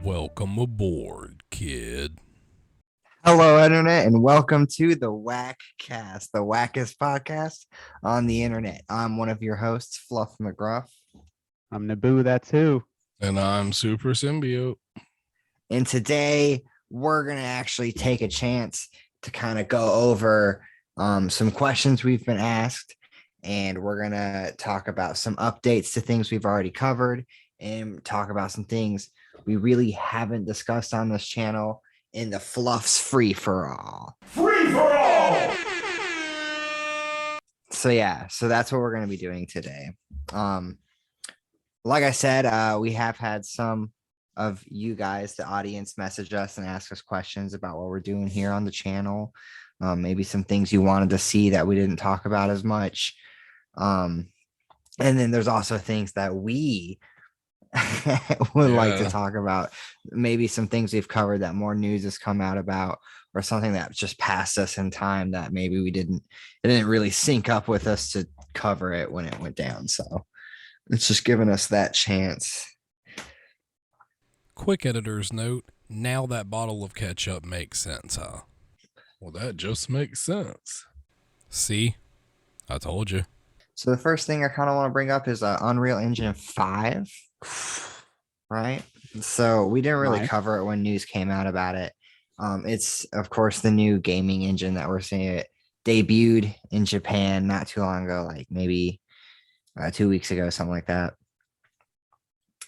Welcome aboard, kid. Hello, Internet, and welcome to the WAKcast, the wackest podcast on the Internet. I'm one of your hosts, Fluff McGruff. I'm Naboo, that's who. And I'm Super Symbiote. And today we're going to actually take a chance to kind of go over some questions we've been asked. And we're going to talk about some updates to things we've already covered and talk about some things we really haven't discussed on this channel in the Fluff's free for all. Free for all. So that's what we're going to be doing today. Like I said, we have had some of you guys, the audience, message us and ask us questions about what we're doing here on the channel. Maybe some things you wanted to see that we didn't talk about as much. And then there's also things that we would like to talk about. Maybe some things we've covered that more news has come out about, or something that just passed us in time that maybe it didn't really sync up with us to cover it when it went down. So it's just giving us that chance. Quick editor's note, now that bottle of ketchup makes sense, huh? Well, that just makes sense. See? I told you. So the first thing I kind of want to bring up is Unreal Engine 5, right? So we didn't really cover it when news came out about it. It's, of course, the new gaming engine that we're seeing. It debuted in Japan not too long ago, like maybe 2 weeks ago, something like that.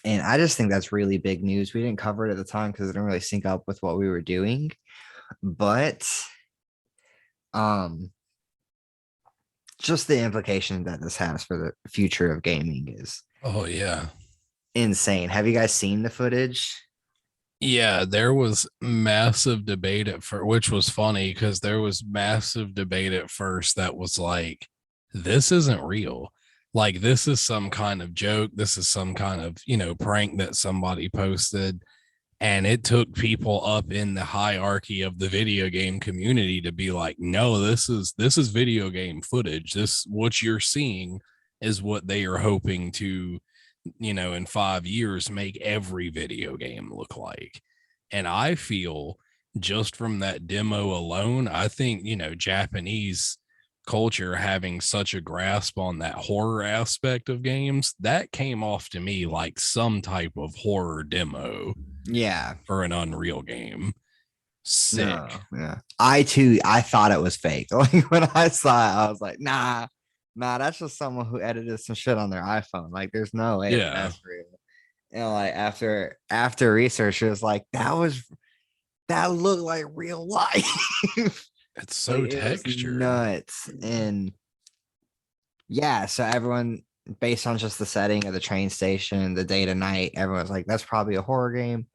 And I just think that's really big news. We didn't cover it at the time because it didn't really sync up with what we were doing. But just the implication that this has for the future of gaming is insane. Have you guys seen the footage? Yeah, there was massive debate which was funny because there was massive debate at first that was like, this isn't real. Like, this is some kind of joke. This is some kind of, prank that somebody posted. And it took people up in the hierarchy of the video game community to be like, no, this is video game footage. What you're seeing is what they are hoping to, in 5 years, make every video game look like. And I feel just from that demo alone, I think, Japanese culture having such a grasp on that horror aspect of games, that came off to me like some type of horror demo. Yeah, for an Unreal game. Sick. No, yeah. I thought it was fake. Like when I saw it, I was like, nah, that's just someone who edited some shit on their iPhone. Like there's no way that's real. And like after research, it was like that looked like real life. It's so like, textured. Nuts. And yeah, so everyone, based on just the setting of the train station, the day to night, everyone's like, that's probably a horror game.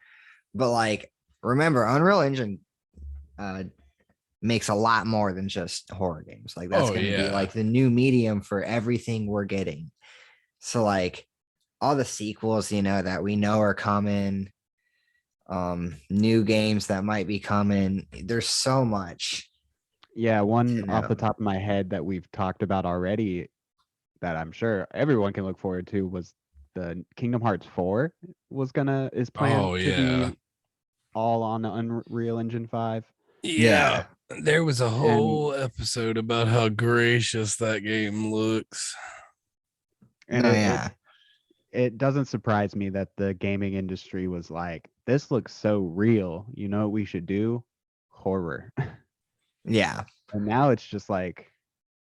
But like, remember, Unreal Engine makes a lot more than just horror games. Like that's going to be like the new medium for everything we're getting. So like all the sequels, that we know are coming, new games that might be coming. There's so much. Yeah, one off the top of my head that we've talked about already that I'm sure everyone can look forward to was the Kingdom Hearts 4 is planned to be all on the Unreal Engine 5. Yeah. There was a whole episode about how gracious that game looks. And it doesn't surprise me that the gaming industry was like, this looks so real. You know what we should do? Horror. Yeah. And now it's just like,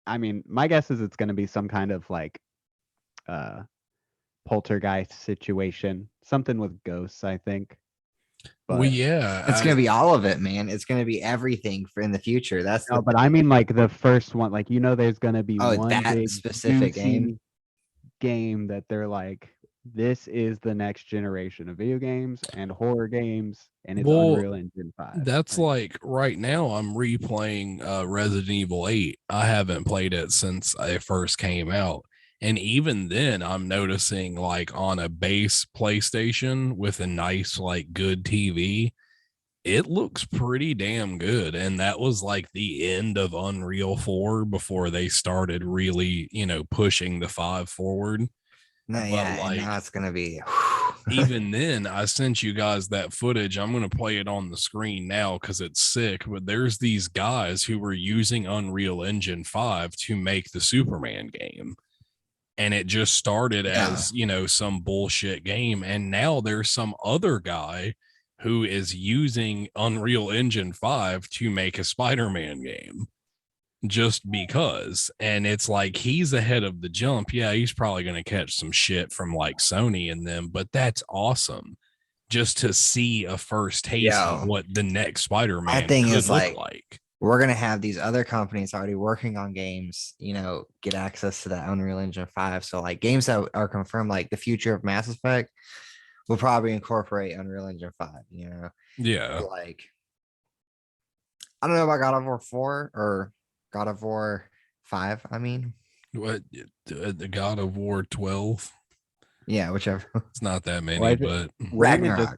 I mean, my guess is it's going to be some kind of like poltergeist situation, something with ghosts, I think. But it's going to be all of it, man. It's going to be everything for in the future. But I mean, like the first one, like, there's going to be one that big specific game that they're like, this is the next generation of video games and horror games, and it's Unreal Engine 5. That's like right now I'm replaying Resident Evil 8. I haven't played it since it first came out. And even then I'm noticing like on a base PlayStation with a nice, like good TV, it looks pretty damn good. And that was like the end of Unreal 4 before they started really, pushing the 5 forward. No, yeah, like, now it's gonna be even then, I sent you guys that footage. I'm going to play it on the screen now because it's sick. But there's these guys who were using Unreal Engine 5 to make the Superman game. And it just started as, some bullshit game. And now there's some other guy who is using Unreal Engine 5 to make a Spider-Man game. Just because. And it's like he's ahead of the jump. Yeah, he's probably going to catch some shit from like Sony and them, but that's awesome just to see a first taste of what the next Spider-Man could look like. We're going to have these other companies already working on games, get access to that Unreal Engine 5. So like games that are confirmed, like the future of Mass Effect will probably incorporate Unreal Engine 5, Yeah. But like, I don't know about God of War 4 or God of War 5, I mean. What, the God of War 12? Yeah, whichever. It's not that many, but Ragnarok.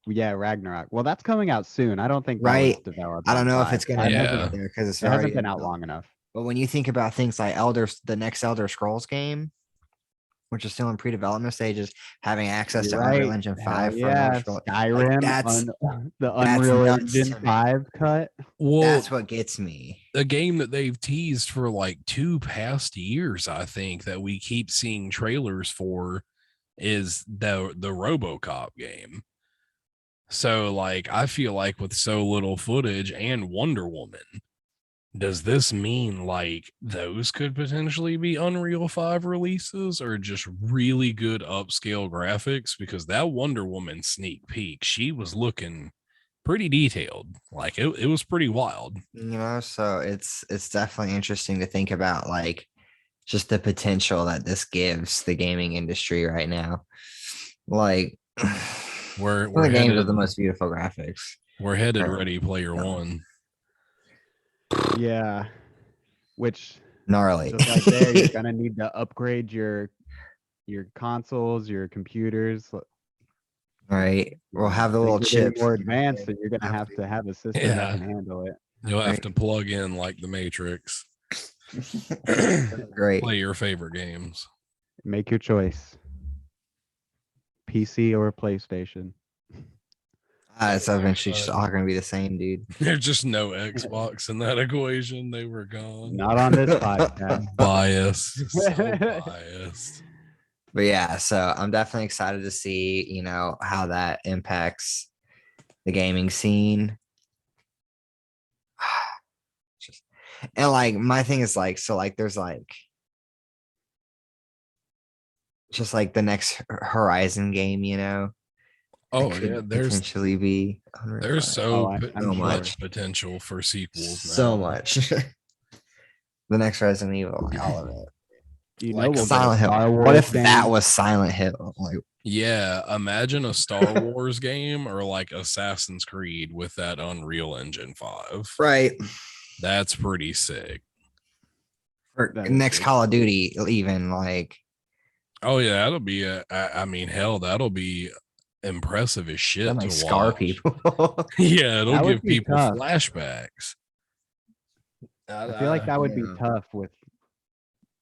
Yeah, Ragnarok. Well, that's coming out soon. I don't think that was developed. I don't know if it's going to be there because it hasn't been out long enough. But when you think about things like the next Elder Scrolls game, which is still in pre-development stages, having access to Unreal Engine 5 for Skyrim, the Unreal Engine 5 cut. Well, that's what gets me. A game that they've teased for like 2 past years, I think, that we keep seeing trailers for is the RoboCop game. So like I feel like with so little footage and Wonder Woman, does this mean like those could potentially be Unreal 5 releases or just really good upscale graphics? Because that Wonder Woman sneak peek, she was looking pretty detailed. Like it was pretty wild. So it's definitely interesting to think about like just the potential that this gives the gaming industry right now. Like we're the games with the most beautiful graphics. We're headed Ready Player One. Yeah, which gnarly. Just like there, you're gonna need to upgrade your consoles, your computers. Right, we'll have the little chips more advanced, so you're gonna have to have a system that can handle it. You'll have to plug in like the Matrix. Great. Play your favorite games. Make your choice. PC or PlayStation. It's eventually just all gonna be the same, dude. There's just no Xbox in that equation. They were gone. Not on this podcast. Biased. So biased. But yeah, so I'm definitely excited to see, how that impacts the gaming scene. And like my thing is like, so like there's like just like the next Horizon game, Oh yeah, there's potentially be there's so much potential for sequels now. So much. The next Resident Evil, like all of it. Like Silent Hill. What if that was Silent Hill? Like, yeah, imagine a Star Wars game or like Assassin's Creed with that Unreal Engine 5. Right. That's pretty sick. Or next Call of Duty, even like. Oh yeah, that'll be that'll be impressive as shit to watch. Scar people. Yeah, it'll give people flashbacks. I feel like that would be tough with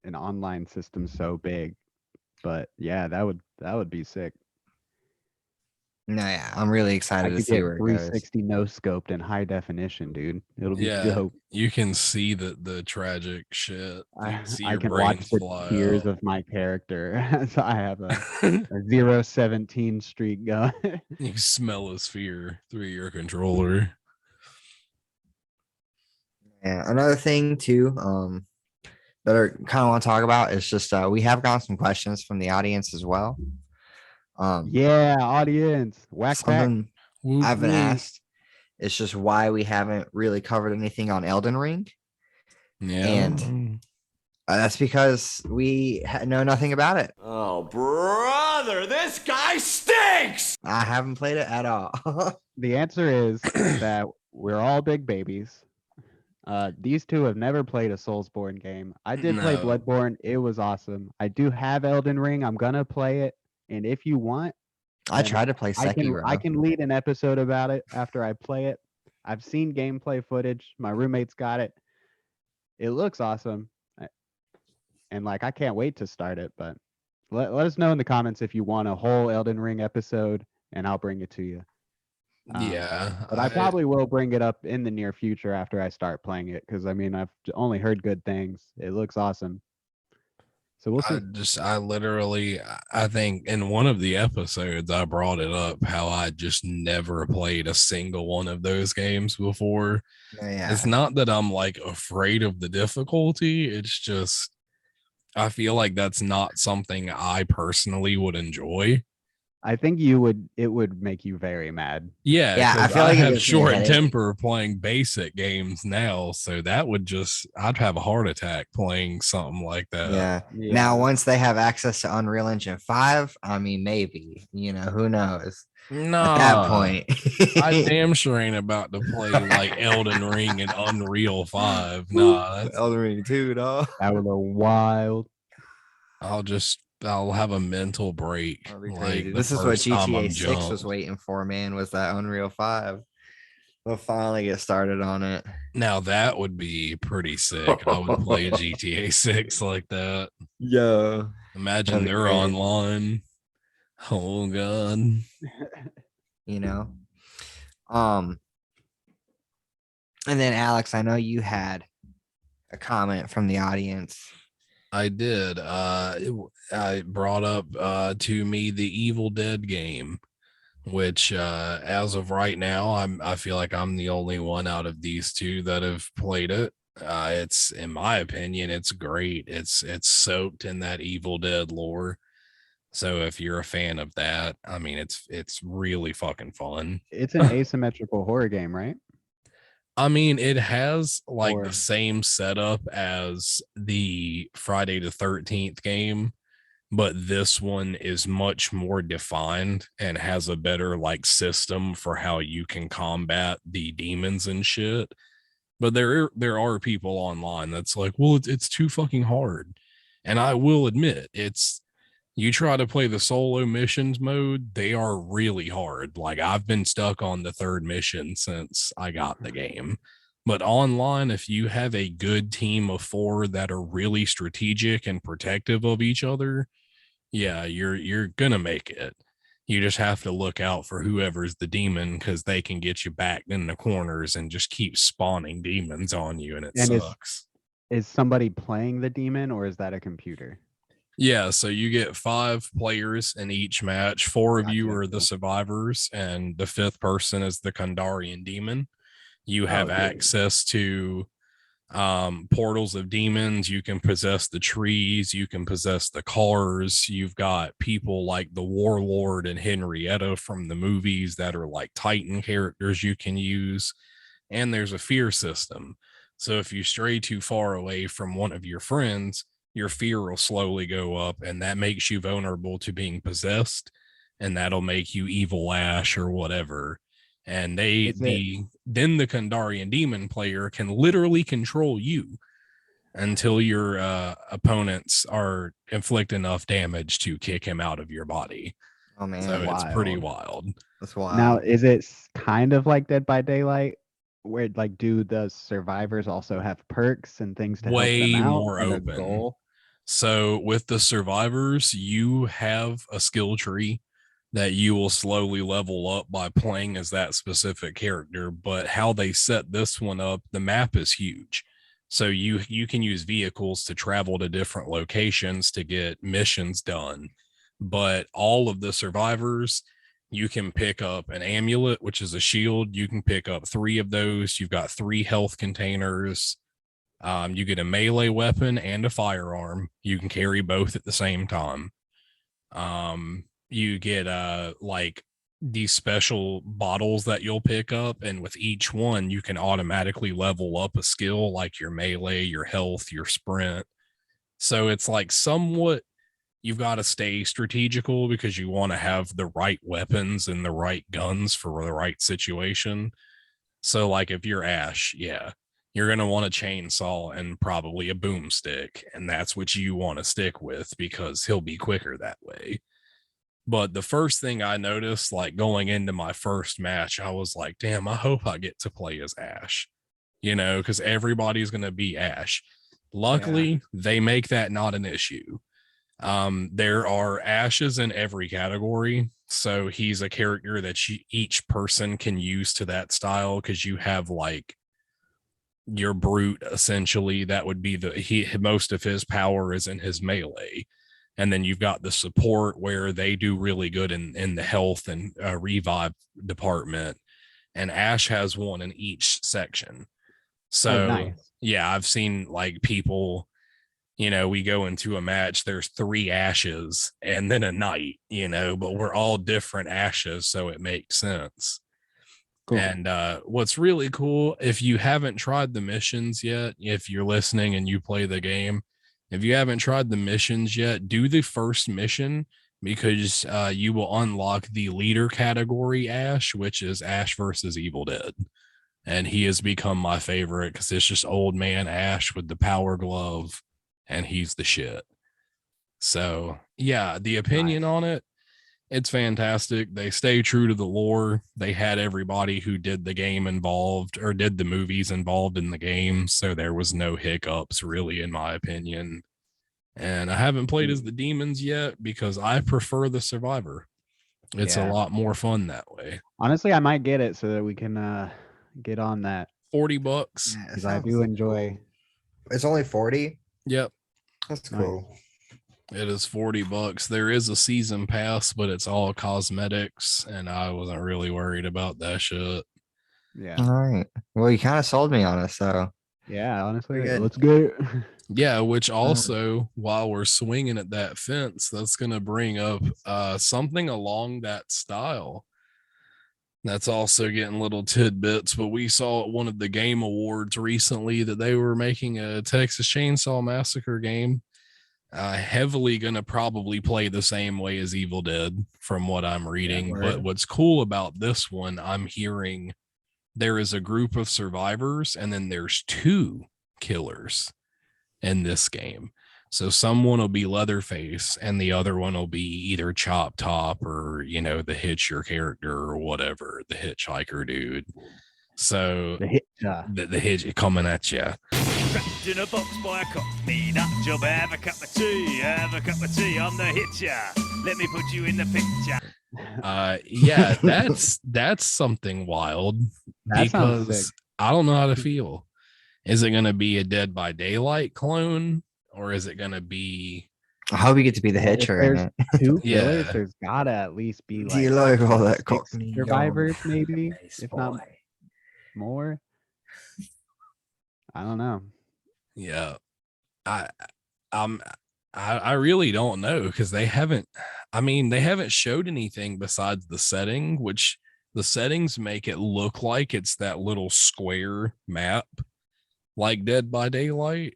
an online system so big, but yeah, that would be sick. No, yeah, I'm really excited to see where it goes. 360 no scoped in high definition, dude. It'll be dope. You can see the tragic shit. I can watch the tears of my character as I have a 0-17 streak going. You smell his fear through your controller. Yeah, another thing too, that I kind of want to talk about is just we have gotten some questions from the audience as well. Yeah, audience. WakPak. I've been asked. It's just why we haven't really covered anything on Elden Ring. Yeah, and that's because we know nothing about it. Oh, brother, this guy stinks. I haven't played it at all. The answer is that we're all big babies. These two have never played a Soulsborne game. I did play Bloodborne. It was awesome. I do have Elden Ring. I'm gonna play it. And if you want, I tried to play Sekiro. I can lead an episode about it after I play it. I've seen gameplay footage. My roommate's got it. It looks awesome. And like, I can't wait to start it, but let us know in the comments if you want a whole Elden Ring episode, and I'll bring it to you. Yeah, but I probably will bring it up in the near future after I start playing it, because I mean I've only heard good things. It looks awesome. So we'll see. I think in one of the episodes I brought it up how I just never played a single one of those games before. Yeah. It's not that I'm like afraid of the difficulty. It's just I feel like that's not something I personally would enjoy. I think it would make you very mad. Yeah, Yeah, I because feel I like it have gives me a short headache. temper playing basic games now, so that would just I'd have a heart attack playing something like that. Yeah. Yeah. Now, once they have access to Unreal Engine 5, I mean, maybe, who knows? At that point, I damn sure ain't about to play like Elden Ring and Unreal 5. Nah, Elden Ring 2, dog. That was a wild. I'll have a mental break. That'd be Like crazy. the This is what first time GTA I'm 6 was jumped. waiting for, man, was that Unreal 5. We'll finally get started on it. Now that would be pretty sick. I would play GTA 6 like that. Yeah. Imagine they're crazy. online. Oh god. And then Alex, I know you had a comment from the audience. I did. I brought up to me the Evil Dead game, which as of right now, I feel like I'm the only one out of these two that have played it. It's, in my opinion, it's great. It's soaked in that Evil Dead lore. So if you're a fan of that, I mean, it's really fucking fun. It's an asymmetrical horror game, right? I mean, it has like Or- the same setup as the Friday the 13th game, but this one is much more defined and has a better like system for how you can combat the demons and shit. But there are people online that's like, well, it's too fucking hard. And I will admit, you try to play the solo missions mode, they are really hard. Like I've been stuck on the third mission since I got the game. But online, if you have a good team of 4 that are really strategic and protective of each other, yeah, you're gonna make it. You just have to look out for whoever's the demon, because they can get you backed in the corners and just keep spawning demons on you, and it sucks. Is somebody playing the demon, or is that a computer? Yeah, so you get 5 players in each match. 4 of you are the survivors, and the 5th person is the Kandarian demon. You have access to portals of demons. You can possess the trees. You can possess the cars. You've got people like the Warlord and Henrietta from the movies that are like Titan characters you can use. And there's a fear system. So if you stray too far away from one of your friends, your fear will slowly go up, and that makes you vulnerable to being possessed, and that'll make you evil Ash or whatever. And then the Kandarian demon player can literally control you until your opponents are inflict enough damage to kick him out of your body. Oh man, so it's pretty wild. That's wild. Now, is it kind of like Dead by Daylight, where like do the survivors also have perks and things to help them out? More open. So with the survivors, you have a skill tree that you will slowly level up by playing as that specific character. But how they set this one up, the map is huge. So you can use vehicles to travel to different locations to get missions done. But all of the survivors, you can pick up an amulet, which is a shield. You can pick up 3 of those. You've got 3 health containers. You get a melee weapon and a firearm. You can carry both at the same time. You get like these special bottles that you'll pick up, and with each one you can automatically level up a skill like your melee, your health, your sprint. So it's like somewhat you've got to stay strategical because you want to have the right weapons and the right guns for the right situation. So like if you're Ash, yeah, you're going to want a chainsaw and probably a boomstick, and that's what you want to stick with because he'll be quicker that way. But the first thing I noticed, like going into my first match, I was like, damn, I hope I get to play as Ash, because everybody's going to be Ash. Luckily, they make that not an issue. There are Ashes in every category. So he's a character that each person can use to that style, because you have like your brute, essentially. That would be most of his power is in his melee. And then you've got the support, where they do really good in the health and revive department. And Ash has one in each section. So nice. Yeah, I've seen like people, we go into a match, there's 3 Ashes and then a knight, but we're all different Ashes, so it makes sense. Cool. And what's really cool, if you haven't tried the missions yet, if you're listening and you play the game, if you haven't tried the missions yet, do the first mission, because you will unlock the leader category Ash, which is Ash versus Evil Dead. And he has become my favorite, because it's just old man Ash with the power glove, and he's the shit. So yeah, the opinion on it, it's fantastic. They stay true to the lore. They had everybody who did the game involved, or did the movies involved in the game, so there was no hiccups, really, in my opinion. And I haven't played as the demons yet, because I prefer the survivor. It's a lot more fun that way. Honestly, I might get it so that we can get on that. $40. Because I do enjoy. Cool. It's only 40. Yep. That's cool. Nice. It is $40. There is a season pass, but it's all cosmetics, and I wasn't really worried about that shit. Yeah. All right. Well, you kind of sold me on it, so. Yeah, honestly, good. let's go. Yeah, which also, while we're swinging at that fence, that's going to bring up something along that style. That's also getting little tidbits, but we saw at one of the game awards recently that they were making a Texas Chainsaw Massacre game. Heavily going to probably play the same way as Evil Dead, from what I'm reading. But what's cool about this one, I'm hearing there is a group of survivors, and then there's 2 killers in this game. So someone will be Leatherface, and the other one will be either Chop Top, or the Hitcher character, or whatever, the hitchhiker dude. So the hitch coming at you. Trapped in a box by a cockney nut job. Have a cup of tea, I'm the hitcher. Let me put you in the picture. Yeah, that's something wild, because I don't know how to feel. Is it going to be a Dead by Daylight clone, or is it going to be? I hope you get to be the hitcher in it. 2 killers, there's gotta at least be like. Do you like all that cockney survivors, maybe, if not more. I don't know. Yeah, I really don't know, because they haven't showed anything besides the setting, which the settings make it look like it's that little square map like Dead by Daylight,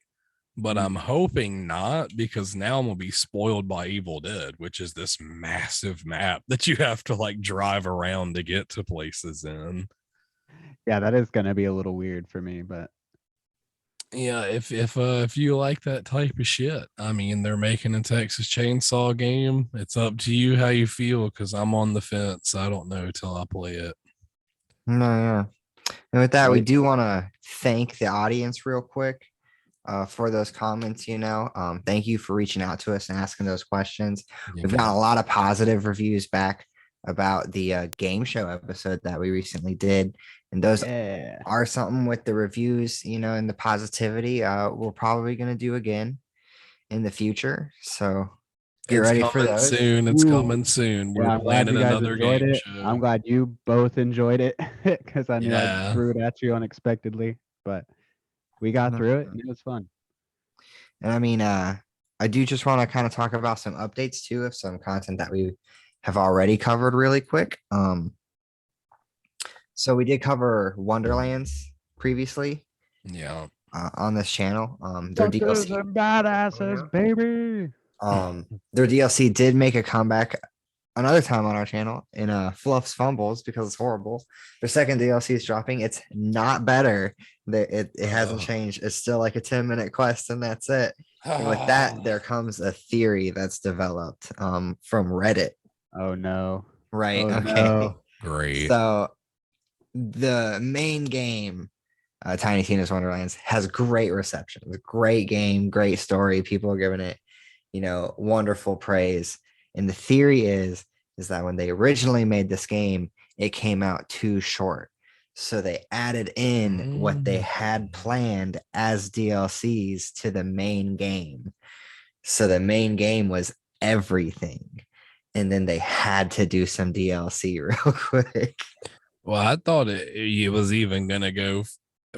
but I'm hoping not, because now I'm gonna be spoiled by Evil Dead, which is this massive map that you have to like drive around to get to places in. Yeah, that is gonna be a little weird for me, but yeah, if you like that type of shit, I mean, they're making a Texas Chainsaw game. It's up to you how you feel, because I'm on the fence. I don't know till I play it. No, yeah. And with that, we do want to thank the audience real quick for those comments. Thank you for reaching out to us and asking those questions. We've got a lot of positive reviews back about the game show episode that we recently did. And those are something with the reviews, and the positivity we're probably going to do again in the future. So get ready for those. It's coming soon. We're planning another game show. I'm glad you both enjoyed it, because I knew I threw it at you unexpectedly, but we got through it and it was fun. And I mean, I do just want to kind of talk about some updates too, of some content that we have already covered really quick. So we did cover Wonderlands previously. Yeah. On this channel. Their DLC and badasses, baby. Their DLC did make a comeback another time on our channel in Fluff's Fumbles, because it's horrible. Their second DLC is dropping. It's not better. It hasn't changed. It's still like a 10-minute quest, and that's it. And with that, there comes a theory that's developed from Reddit. Oh no. Right. Oh, okay. No. Great. So the main game, Tiny Tina's Wonderlands, has great reception. It's a great game, great story. People are giving it wonderful praise. And the theory is that when they originally made this game, it came out too short. So they added in what they had planned as DLCs to the main game. So the main game was everything. And then they had to do some DLC real quick. Well, I thought it was even going to go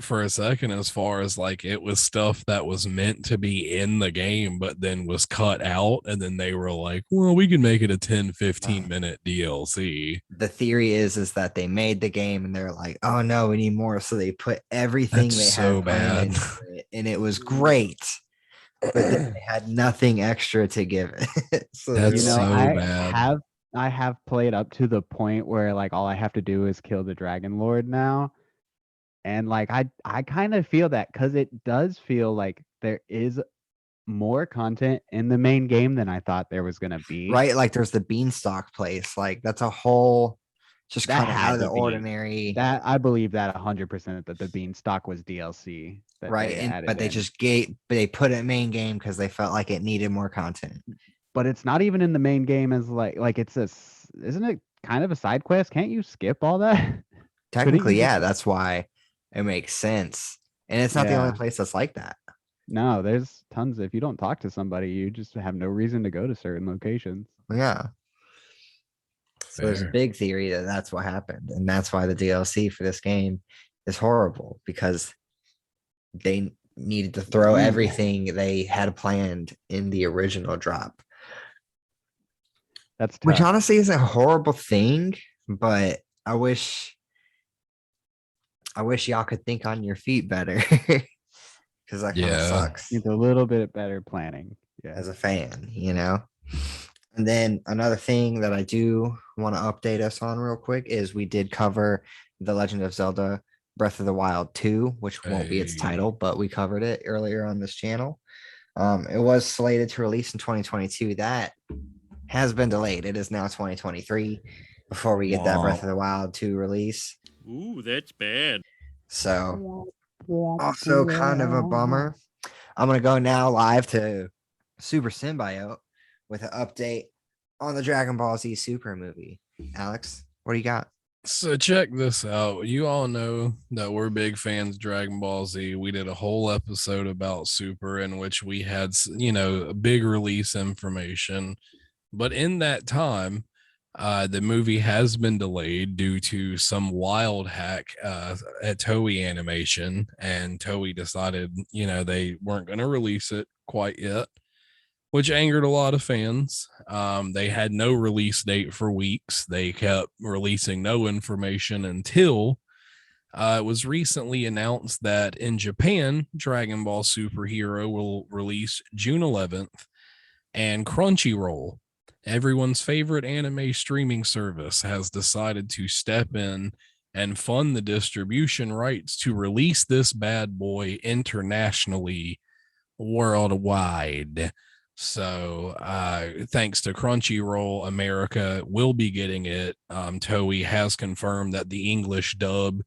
for a second as far as like it was stuff that was meant to be in the game, but then was cut out. And then they were like, well, we can make it a 10-15 minute DLC. The theory is that they made the game and they're like, oh no, we need more. So they put everything That's they so had planned bad. into it, and it was great. But then they had nothing extra to give it. So That's You know, so I bad. have played up to the point where like all I have to do is kill the Dragon Lord now. And like I kind of feel that because it does feel like there is more content in the main game than I thought there was gonna be. right, like there's the beanstalk place. Like that's a whole just That kind of out of had the to be. ordinary. That I believe that 100% that the Beanstalk was DLC. That Right. they added But in. they put it in main game because they felt like it needed more content. But it's not even in the main game as like it's isn't it kind of a side quest? Can't you skip all that? Technically, you yeah, just- that's why it makes sense. And it's not the only Yeah. place that's like that. No, there's tons. If you don't talk to somebody, you just have no reason to go to certain locations. Yeah. So there's a Fair. big theory that that's what happened. And that's why the DLC for this game is horrible, because they needed to throw everything they had planned in the original drop, That's which tough. honestly is a horrible thing. But I wish y'all could think on your feet better, because that kind of Yeah. sucks Needs a little bit better planning. Yeah. as a fan. And then another thing that I do want to update us on real quick is we did cover The Legend of Zelda Breath of the Wild 2, which won't be its Hey. title, but we covered it earlier on this channel. It was slated to release in 2022. That has been delayed. It is now 2023 before we get that Breath of the Wild 2 release. Ooh, that's bad. So also kind of a bummer. I'm going to go now live to Super Symbiote with an update on the Dragon Ball Z Super movie. Alex, what do you got? So check this out. You all know that we're big fans of Dragon Ball Z. We did a whole episode about Super in which we had, big release information. But in that time, the movie has been delayed due to some wild hack at Toei Animation, and Toei decided, they weren't going to release it quite yet, which angered a lot of fans. They had no release date for weeks. They kept releasing no information until it was recently announced that in Japan, Dragon Ball Superhero will release June 11th, and Crunchyroll, everyone's favorite anime streaming service, has decided to step in and fund the distribution rights to release this bad boy internationally, worldwide. So thanks to Crunchyroll, America will be getting it. Toei has confirmed that the English dub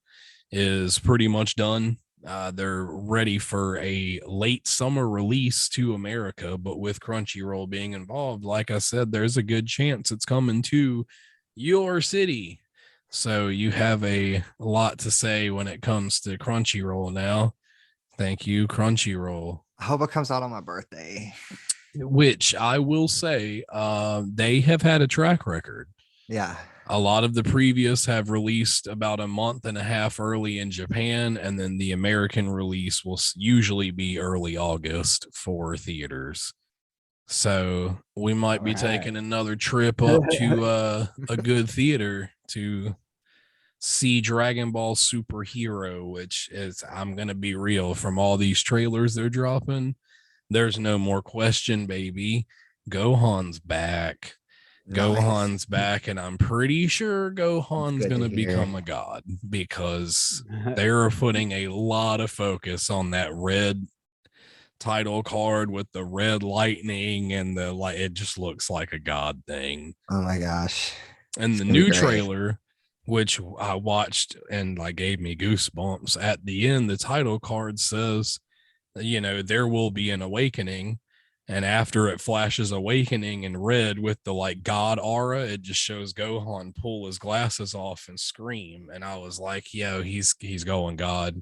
is pretty much done. They're ready for a late summer release to America, but with Crunchyroll being involved, like I said, there's a good chance it's coming to your city. So you have a lot to say when it comes to Crunchyroll now. Thank you, Crunchyroll. I hope it comes out on my birthday. Which I will say, they have had a track record. Yeah. A lot of the previous have released about a month and a half early in Japan, and then the American release will usually be early August for theaters. So we might be taking another trip up to a good theater to see Dragon Ball Superhero, which is, I'm going to be real, from all these trailers they're dropping, there's no more question, baby. Gohan's back. Gohan's back, and I'm pretty sure Gohan's going to become a god, because they're putting a lot of focus on that red title card with the red lightning and the like. It just looks like a god thing. Oh my gosh. And the new trailer, which I watched and like gave me goosebumps, at the end, the title card says, there will be an awakening. And after it flashes awakening in red with the like god aura, it just shows Gohan pull his glasses off and scream. And I was like, yo, he's going god.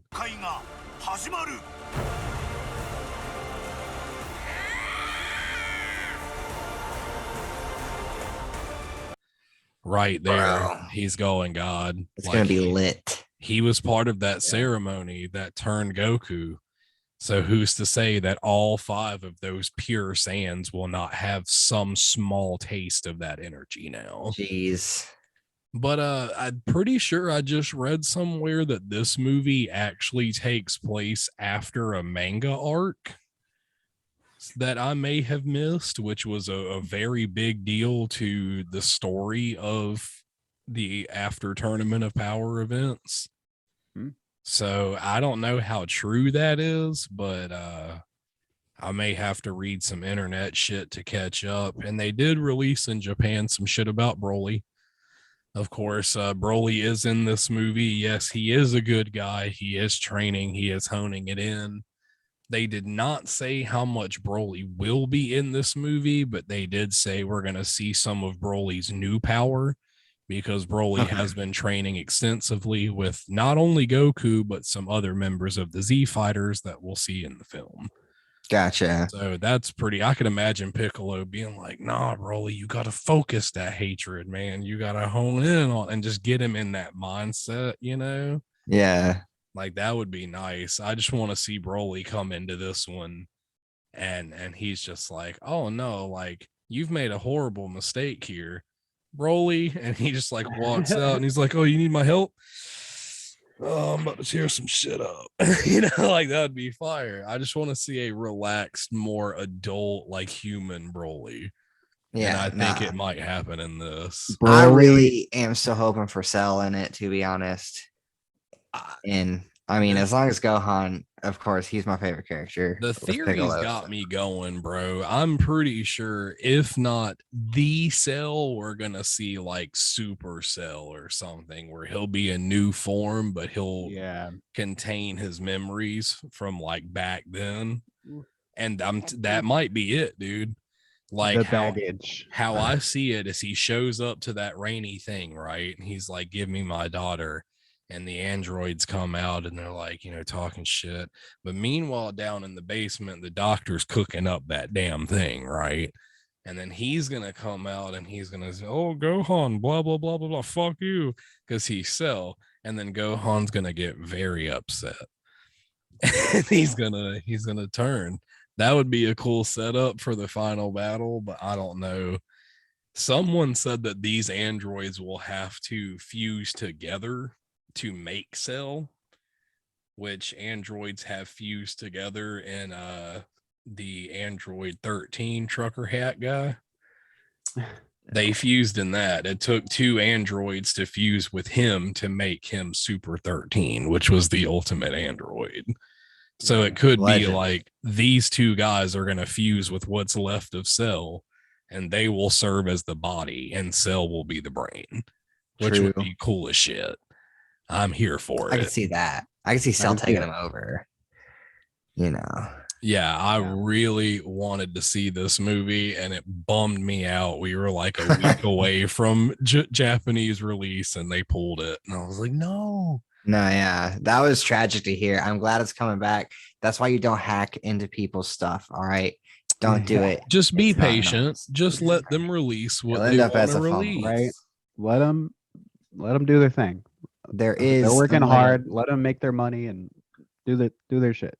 Right there, Bro. he's going god. It's gonna be lit. He was part of that ceremony that turned Goku. So who's to say that all 5 of those pure Saiyans will not have some small taste of that energy now? Jeez. But I'm pretty sure I just read somewhere that this movie actually takes place after a manga arc that I may have missed, which was a very big deal to the story of the after Tournament of Power events. So I don't know how true that is, but I may have to read some internet shit to catch up. And they did release in Japan some shit about Broly. Of course, Broly is in this movie. Yes, he is a good guy. He is training. He is honing it in. They did not say how much Broly will be in this movie, but they did say we're going to see some of Broly's new power, because Broly has been training extensively with not only Goku, but some other members of the Z Fighters that we'll see in the film. Gotcha. So that's pretty, I can imagine Piccolo being like, nah, Broly, you got to focus that hatred, man. You got to hone in on and just get him in that mindset, you know? Yeah. Like that would be nice. I just want to see Broly come into this one and he's just like, oh no, like you've made a horrible mistake here, Broly. And he just like walks out and he's like, oh, you need my help? Oh, I'm about to tear some shit up. You know, like that would be fire. I just want to see a relaxed, more adult, like human Broly. Yeah. And I think it might happen in this. I really am still hoping for Cell in it, to be honest. And I mean, as long as Gohan, of course, he's my favorite character. The theories got me going, bro. I'm pretty sure, if not the Cell, we're gonna see like Super Cell or something where he'll be a new form, but he'll contain his memories from like back then. And that might be it, dude. Like the baggage. How I see it is he shows up to that rainy thing, right? And he's like, give me my daughter. And the androids come out and they're like, you know, talking shit. But meanwhile, down in the basement, the doctor's cooking up that damn thing, right? And then he's going to come out and he's going to say, oh, Gohan, blah, blah, blah, blah, blah, fuck you, because he's Cell. And then Gohan's going to get very upset. And he's gonna turn. That would be a cool setup for the final battle, but I don't know. Someone said that these androids will have to fuse together to make Cell, which androids have fused together in the Android 13 trucker hat guy. They fused in that. It took 2 androids to fuse with him to make him Super 13, which was the ultimate android. So it could be like these 2 guys are going to fuse with what's left of Cell, and they will serve as the body, and Cell will be the brain, which would be cool as shit. I'm here for it. I can see that. I can see Cell taking him over. You know. Yeah, I really wanted to see this movie, and it bummed me out. We were like a week away from Japanese release, and they pulled it. And I was like, no. No, yeah, that was tragic to hear. I'm glad it's coming back. That's why you don't hack into people's stuff. All right. Don't do it. Just be patient. Just let them release what they want to release. Right? Let them do their thing. They're working hard. Let them make their money and do their shit.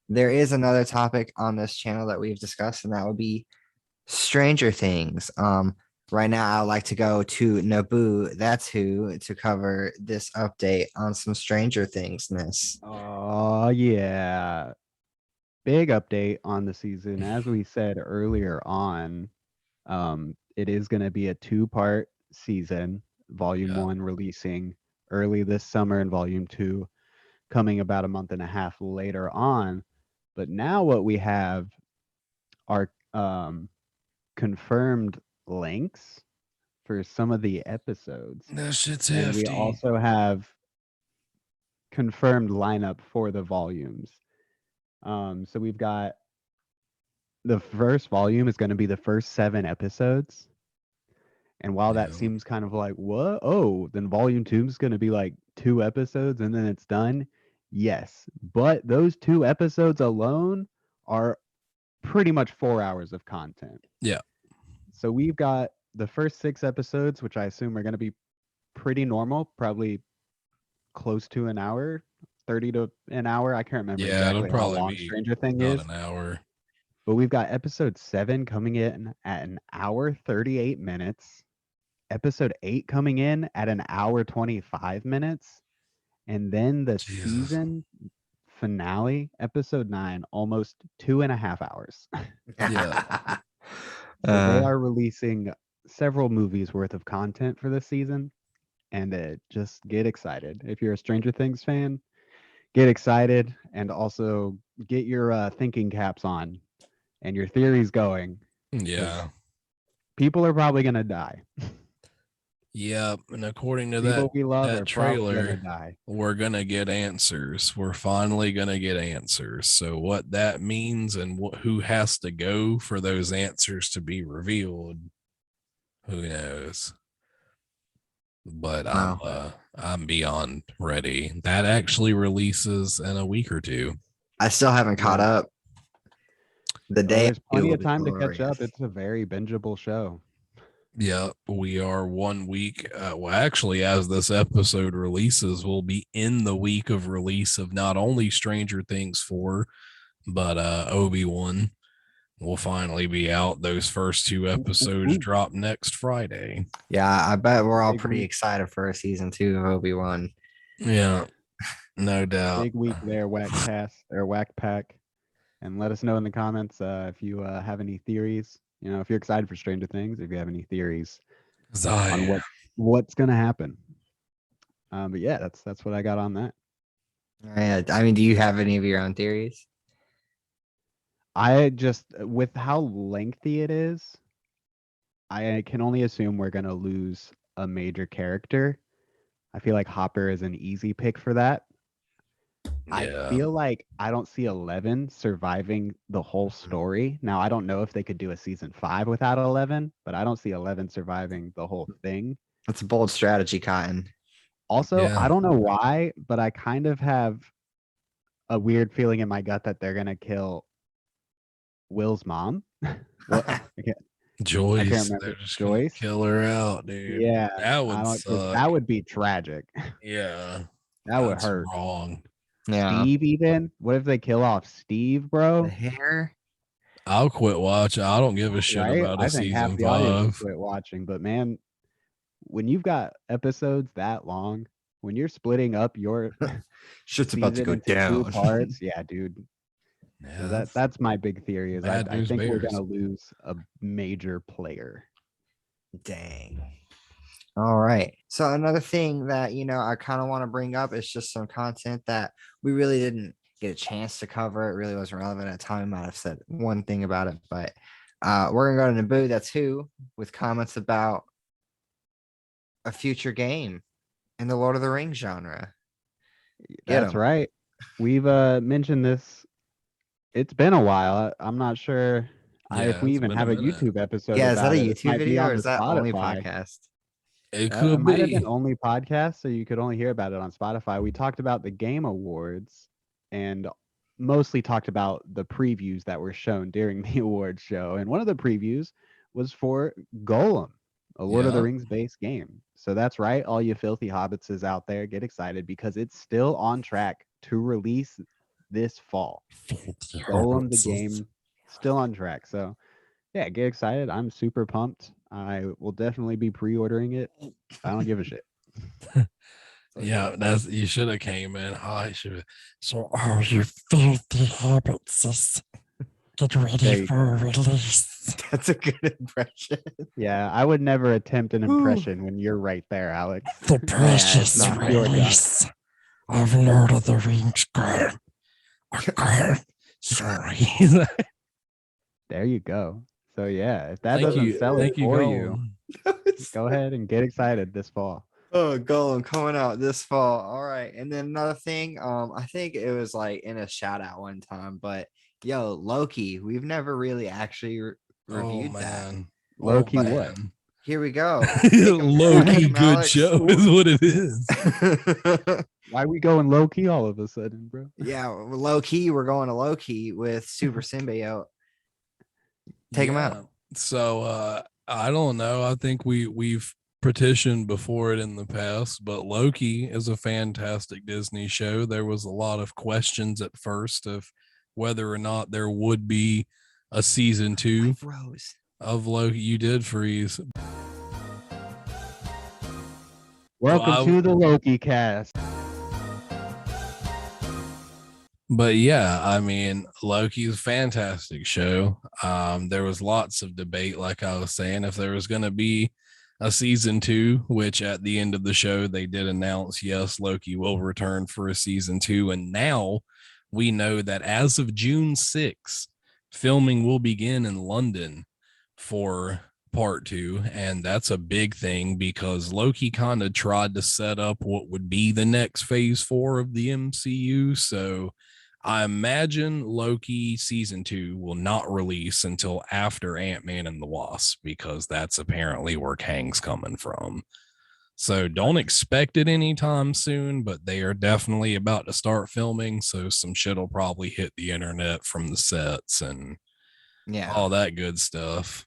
There is another topic on this channel that we've discussed, and that would be Stranger Things. Right now, I'd like to go to Naboo, that's who, to cover this update on some Stranger Things-ness. Oh, yeah. Big update on the season. As we said earlier on, it is going to be a 2-part season. Volume 1 releasing early this summer and Volume 2 coming about a month and a half later on. But now what we have are confirmed links for some of the episodes. That shit's and hefty. We also have confirmed lineup for the volumes. So we've got the first volume is going to be the first 7 episodes. And while that seems kind of like, what? Oh, then volume 2 is going to be like 2 episodes and then it's done. Yes. But those 2 episodes alone are pretty much 4 hours of content. Yeah. So we've got the first 6 episodes, which I assume are going to be pretty normal, probably close to an hour, 30 to an hour. I can't remember exactly how long Stranger Things is. An hour. But we've got episode 7 coming in at an hour 38 minutes. Episode 8 coming in at an hour 25 minutes. And then the season finale, episode 9, almost 2.5 hours. Yeah. So they are releasing several movies worth of content for this season. And just get excited. If you're a Stranger Things fan, get excited and also get your thinking caps on and your theories going. Yeah. People are probably going to die. Yep. And according to People we love that are trailer, gonna die. we're going to get answers. We're finally going to get answers. So what that means and who has to go for those answers to be revealed, who knows? But I'm beyond ready. That actually releases in a week or 2. I still haven't caught up. The day there's plenty of time to catch up. It's a very bingeable show. Yeah, we are 1 week. Well, actually, as this episode releases, we'll be in the week of release of not only Stranger Things 4, but Obi-Wan will finally be out. Those first 2 episodes drop next Friday. Yeah, I bet we're all pretty excited for a season 2 of Obi-Wan. Yeah, no doubt. Big week there, WakCast or WakPak. And let us know in the comments if you have any theories. You know, if you're excited for Stranger Things, if you have any theories on what's going to happen. But yeah, that's what I got on that. Yeah, I mean, do you have any of your own theories? I just, with how lengthy it is, I can only assume we're going to lose a major character. I feel like Hopper is an easy pick for that. Yeah. I feel like I don't see 11 surviving the whole story. Now, I don't know if they could do a season 5 without 11, but I don't see 11 surviving the whole thing. That's a bold strategy, Cotton. Also, I don't know why, but I kind of have a weird feeling in my gut that they're going to kill Will's mom. Joyce. I can't remember. Joyce. Kill her out, dude. Yeah. That would suck. That would be tragic. Yeah. That would hurt. Wrong. Yeah. Steve even? What if they kill off Steve, bro? The hair? I'll quit watching. I don't give a shit about a season 5. I think half the audience quit watching, but man, when you've got episodes that long, when you're splitting up your shit's about to go down. 2 parts, yeah, dude. Yeah, so that's my big theory is I think we're gonna lose a major player. Dang. All right. So another thing that, I kind of want to bring up is just some content that we really didn't get a chance to cover. It really wasn't relevant at the time. I might have said one thing about it, but we're going to go to Naboo. That's who, with comments about a future game in the Lord of the Rings genre. That's right. We've mentioned this. It's been a while. I'm not sure if we even have a YouTube episode. Yeah, is that a YouTube video or is that only podcast? It could might have been only podcast, so you could only hear about it on Spotify. We talked about the Game Awards and mostly talked about the previews that were shown during the awards show. And one of the previews was for Golem, a Lord of the Rings based game. So that's right, all you filthy hobbitses out there, get excited because it's still on track to release this fall. Golem, the game, still on track. So yeah, get excited. I'm super pumped. I will definitely be pre-ordering it. I don't give a shit. Yeah, you should have came in high. So all you filthy hobbits, get ready for release. That's a good impression. Yeah, I would never attempt an impression when you're right there, Alex. The precious release of Lord of the Rings game. Sorry. There you go. So yeah, if that doesn't sell it for you, go ahead and get excited this fall. Oh, Golem coming out this fall. All right. And then another thing, I think it was like in a shout out one time, but Yo, Loki. We've never really actually reviewed that. Loki, what? Here we go. Loki, good show is what it is. Why we going low key all of a sudden, bro? Yeah, low key. We're going to low key with Super Symbiote. Take him out. So I don't know. I think we've petitioned before it in the past, but Loki is a fantastic Disney show. There was a lot of questions at first of whether or not there would be a season 2 of Loki. You did freeze. Welcome to the WA.KCast. But yeah, I mean, Loki's a fantastic show. There was lots of debate, like I was saying, if there was going to be a season 2, which at the end of the show, they did announce, yes, Loki will return for a season 2. And now we know that as of June 6th, filming will begin in London for part 2. And that's a big thing because Loki kind of tried to set up what would be the next phase 4 of the MCU. So I imagine Loki season 2 will not release until after Ant-Man and the Wasp, because that's apparently where Kang's coming from. So don't expect it anytime soon, but they are definitely about to start filming. So some shit will probably hit the internet from the sets and all that good stuff.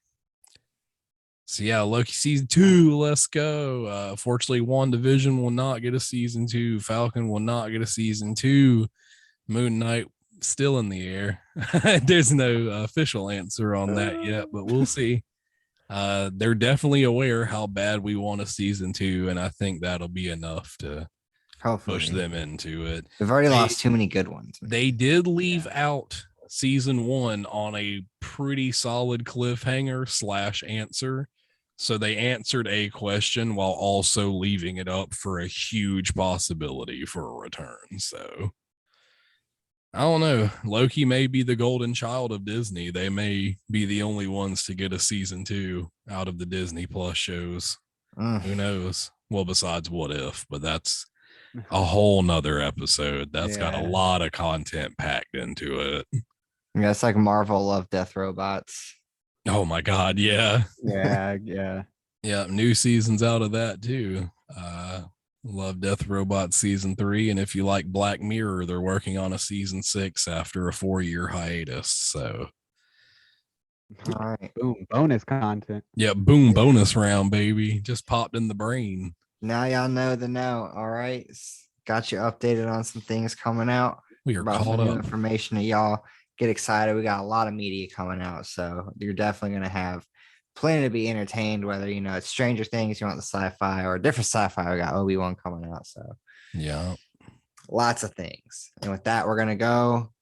So yeah, Loki season 2, let's go. Fortunately, WandaVision will not get a season 2. Falcon will not get a season 2. Moon Knight still in the air. There's no official answer on that yet, but we'll see. They're definitely aware how bad we want a season 2, and I think that'll be enough to push them into it. We've already lost too many good ones. They did leave out season 1 on a pretty solid cliffhanger / answer. So they answered a question while also leaving it up for a huge possibility for a return. So I don't know. Loki may be the golden child of Disney. They may be the only ones to get a season 2 out of the Disney Plus shows. Who knows? Well, besides What If, but that's a whole nother episode. That's got a lot of content packed into it. Yeah, it's like Marvel Love Death Robots. Oh my God, yeah. Yeah. New seasons out of that too. Love Death Robot season 3, and if you like Black Mirror, they're working on a season 6 after a 4-year hiatus. So all right, boom, bonus content. Yeah, boom, bonus round, baby. Just popped in the brain. Now y'all know the know. All right, got you updated on some things coming out. We are caught up. Information to y'all. Get excited. We got a lot of media coming out, so you're definitely gonna have plenty to be entertained, whether it's Stranger Things, you want the sci-fi or a different sci-fi. We got Obi-Wan coming out, so lots of things. And with that, we're gonna go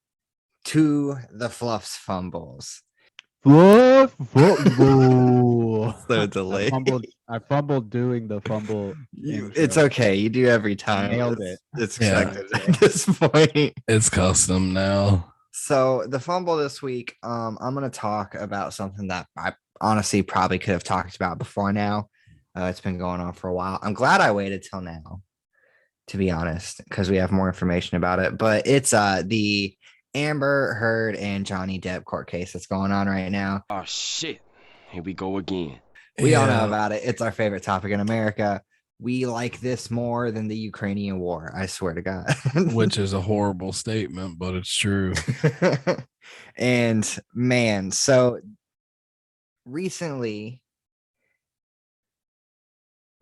to the Fluffs Fumbles. Fluff fumble. So delayed. I fumbled doing the fumble. It's okay. You do every time. Nailed it. It's expected at this point. It's custom now. So the fumble this week, I'm gonna talk about something that I honestly probably could have talked about before now. It's been going on for a while. I'm glad I waited till now, to be honest, because we have more information about it. But it's the Amber Heard and Johnny Depp court case that's going on right now. Oh shit. Here we go again. We all know about it. It's our favorite topic in America. We like this more than the Ukrainian war, I swear to God. Which is a horrible statement, but it's true. And man, so recently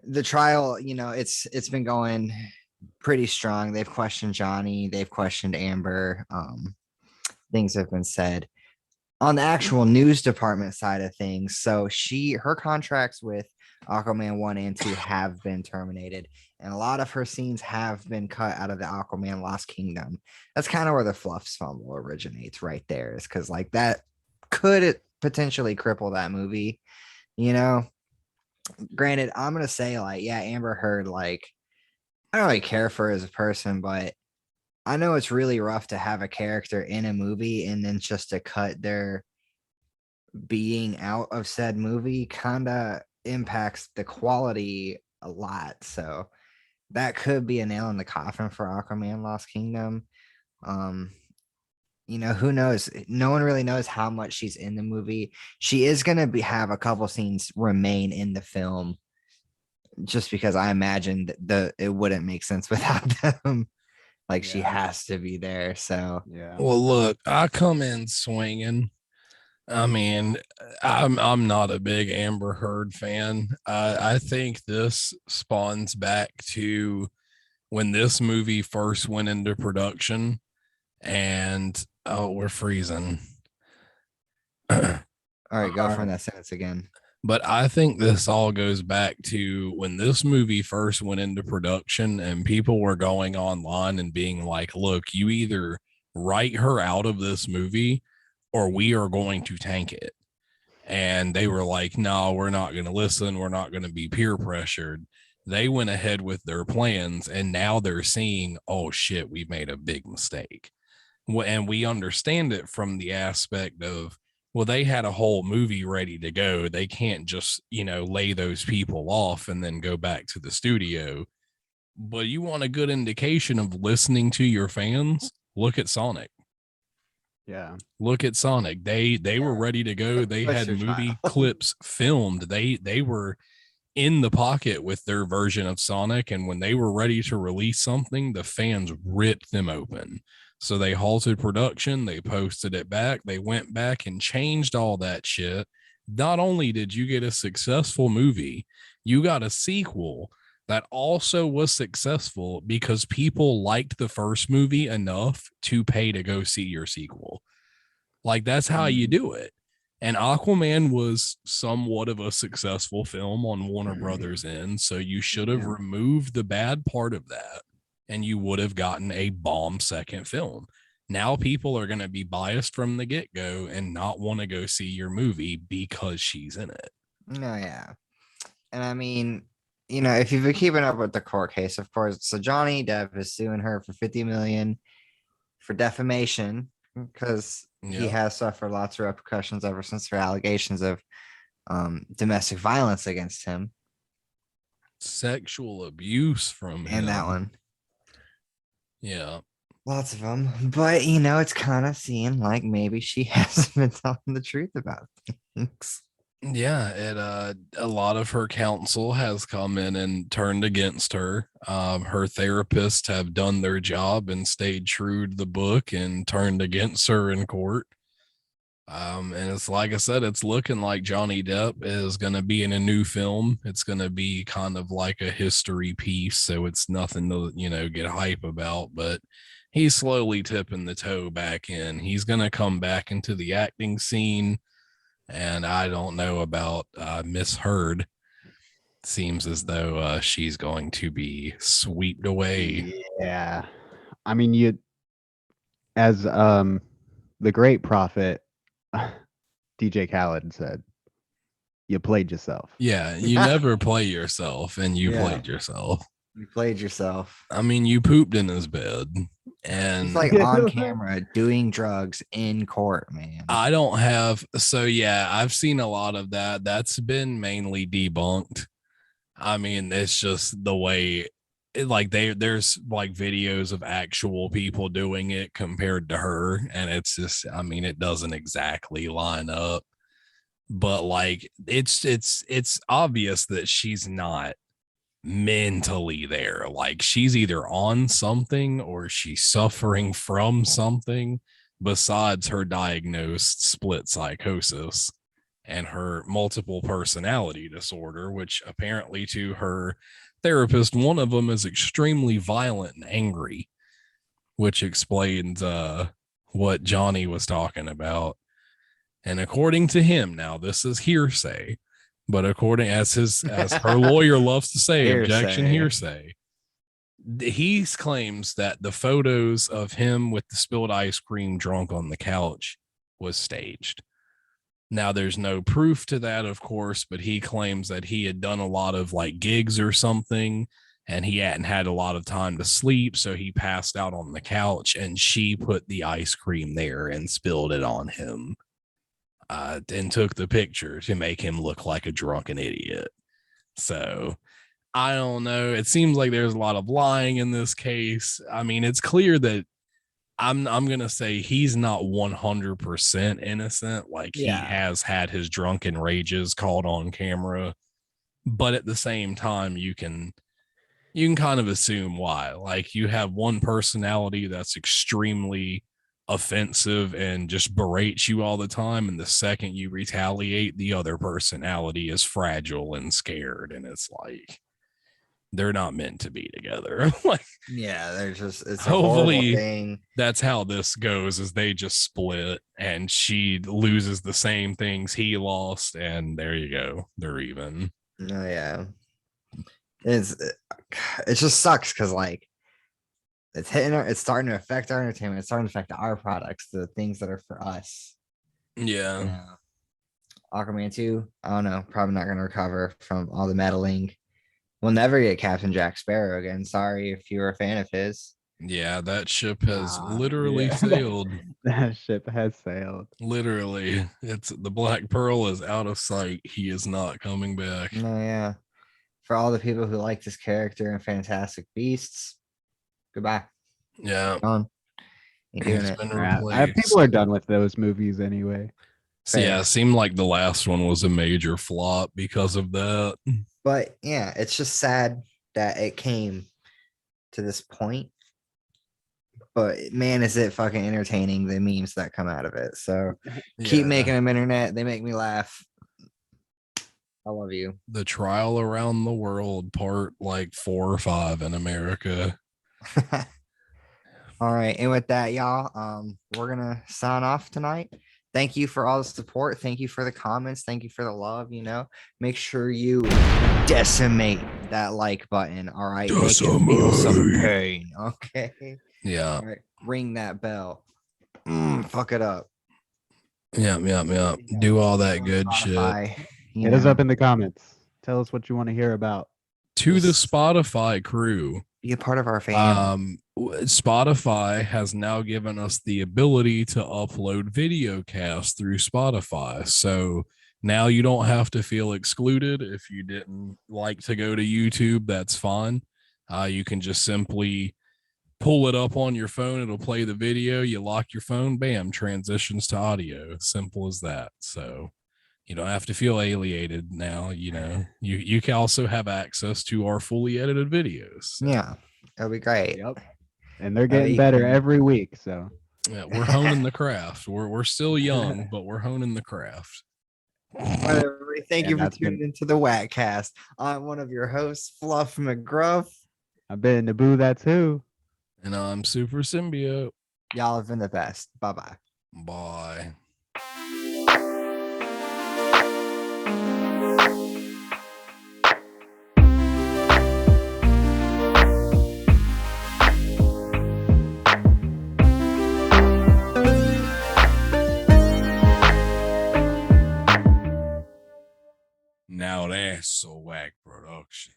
the trial, it's been going pretty strong. They've questioned Johnny, they've questioned Amber. Things have been said on the actual news department side of things. So her contracts with Aquaman 1 and 2 have been terminated, and a lot of her scenes have been cut out of the Aquaman Lost Kingdom. That's kind of where the Fluffs fumble originates right there, is because like that could potentially cripple that movie. Granted, I'm gonna say Amber Heard, I don't really care for her as a person, but I know it's really rough to have a character in a movie and then just to cut their being out of said movie kind of impacts the quality a lot. So that could be a nail in the coffin for Aquaman Lost Kingdom. who knows? No one really knows how much she's in the movie. She is going to have a couple scenes remain in the film, just because I imagine that it wouldn't make sense without them. Like she has to be there. So Yeah. Well, look, I come in swinging. I mean, I'm not a big Amber Heard fan. I think this spawns back to when this movie first went into production, and we're freezing. all right, go from that sentence again. But I think this all goes back to when this movie first went into production and people were going online and being like, look, you either write her out of this movie or we are going to tank it. And they were like, no, we're not going to listen. We're not going to be peer pressured. They went ahead with their plans, and now they're seeing, oh shit, we made a big mistake. And we understand it from the aspect of, well, they had a whole movie ready to go. They can't just, lay those people off and then go back to the studio. But you want a good indication of listening to your fans? Look at Sonic. Yeah. Look at Sonic. They were ready to go. They had movie clips filmed. They were in the pocket with their version of Sonic, and when they were ready to release something, the fans ripped them open. So they halted production, they posted it back, they went back and changed all that shit. Not only did you get a successful movie, you got a sequel that also was successful because people liked the first movie enough to pay to go see your sequel. Like, that's how you do it. And Aquaman was somewhat of a successful film on Warner Brothers' end, so you should have removed the bad part of that, and you would have gotten a bomb second film. Now people are going to be biased from the get-go and not want to go see your movie because she's in it. No, yeah. And I mean, if you've been keeping up with the court case, of course, so Johnny Depp is suing her for $50 million for defamation because he has suffered lots of repercussions ever since her allegations of domestic violence against him. Sexual abuse from him. And that one. Yeah. Lots of them. But, it's kind of seeing like maybe she hasn't been telling the truth about things. Yeah, a lot of her counsel has come in and turned against her. Her therapists have done their job and stayed true to the book and turned against her in court. And it's like I said, it's looking like Johnny Depp is going to be in a new film. It's going to be kind of like a history piece, so it's nothing to, get hype about, but he's slowly tipping the toe back in. He's going to come back into the acting scene. And I don't know about Miss Heard. Seems as though she's going to be swept away. Yeah. I mean, as the great prophet DJ Khaled said, you played yourself. Yeah, you never play yourself, and you played yourself. You played yourself. I mean, you pooped in his bed. And he's like on camera doing drugs in court, man. I don't have. So, yeah, I've seen a lot of that. That's been mainly debunked. I mean, it's just the way there's like videos of actual people doing it compared to her. And it's just, I mean, it doesn't exactly line up. But like, it's obvious that she's not mentally there. Like, she's either on something or she's suffering from something besides her diagnosed split psychosis and her multiple personality disorder, which apparently to her therapist, one of them is extremely violent and angry, which explains what Johnny was talking about. And according to him, now this is hearsay, but according as her lawyer loves to say, objection hearsay, he claims that the photos of him with the spilled ice cream drunk on the couch was staged. Now, there's no proof to that, of course, but he claims that he had done a lot of like gigs or something, and he hadn't had a lot of time to sleep, so he passed out on the couch, and she put the ice cream there and spilled it on him. And took the picture to make him look like a drunken idiot. So I don't know. It seems like there's a lot of lying in this case. I mean, it's clear that I'm gonna say he's not 100% innocent. Like he Yeah. has had his drunken rages caught on camera, but at the same time, you can kind of assume why. Like you have one personality that's extremely offensive and just berates you all the time, and the second you retaliate, the other personality is fragile and scared, and it's like they're not meant to be together. Like, Yeah, they're just, it's a hopefully horrible thing. that's how this goes, is they just split and she loses the same things he lost, and there you go, they're even. Oh yeah. It's it just sucks because like it's hitting it's starting to affect our entertainment, it's starting to affect our products, the things that are for us. Yeah. Yeah. Aquaman 2, I don't know, probably not gonna recover from all the meddling. We'll never get Captain Jack Sparrow again. Sorry if you're a fan of his. Yeah, that ship has Ah, literally yeah. sailed. That ship has sailed. Literally, it's the Black Pearl is out of sight. He is not coming back. No, yeah. For all the people who like this character in Fantastic Beasts, goodbye. Yeah, Gone. Ain't doing he's it. been Yeah, replaced. people are done with those movies anyway. So, yeah, Fair. it seemed like the last one was a major flop because of that. But yeah, it's just sad that it came to this point. But man, is it fucking entertaining, the memes that come out of it. So keep Yeah. making them, internet. They make me laugh. I love you. The Trial Around the World, part like 4 or 5 in America. All right. And with that, y'all, we're gonna sign off tonight. Thank you for all the support. Thank you for the comments. Thank you for the love. Make sure you decimate that like button. All right. Make it feel some pain. Okay. Yeah. All right. Ring that bell. Fuck it up. Yeah. Do all that good Spotify, shit. Hit us up in the comments. Tell us what you want to hear about. To the Spotify crew, be a part of our family. Spotify has now given us the ability to upload video casts through Spotify. So now you don't have to feel excluded. If you didn't like to go to YouTube, that's fine. You can just simply pull it up on your phone. It'll play the video. You lock your phone, bam, transitions to audio. Simple as that. So you don't have to feel alienated now. You can also have access to our fully edited videos. So. Yeah, that'll be great. Yep. And they're getting better every week. So yeah, we're honing the craft. We're still young, but we're honing the craft. Thank you for tuning into the WAKcast. I'm one of your hosts, Fluff McGruff. I've been Naboo, that's who. And I'm Super Symbiote. Y'all have been the best. Bye-bye. Bye. Now that's a whack production.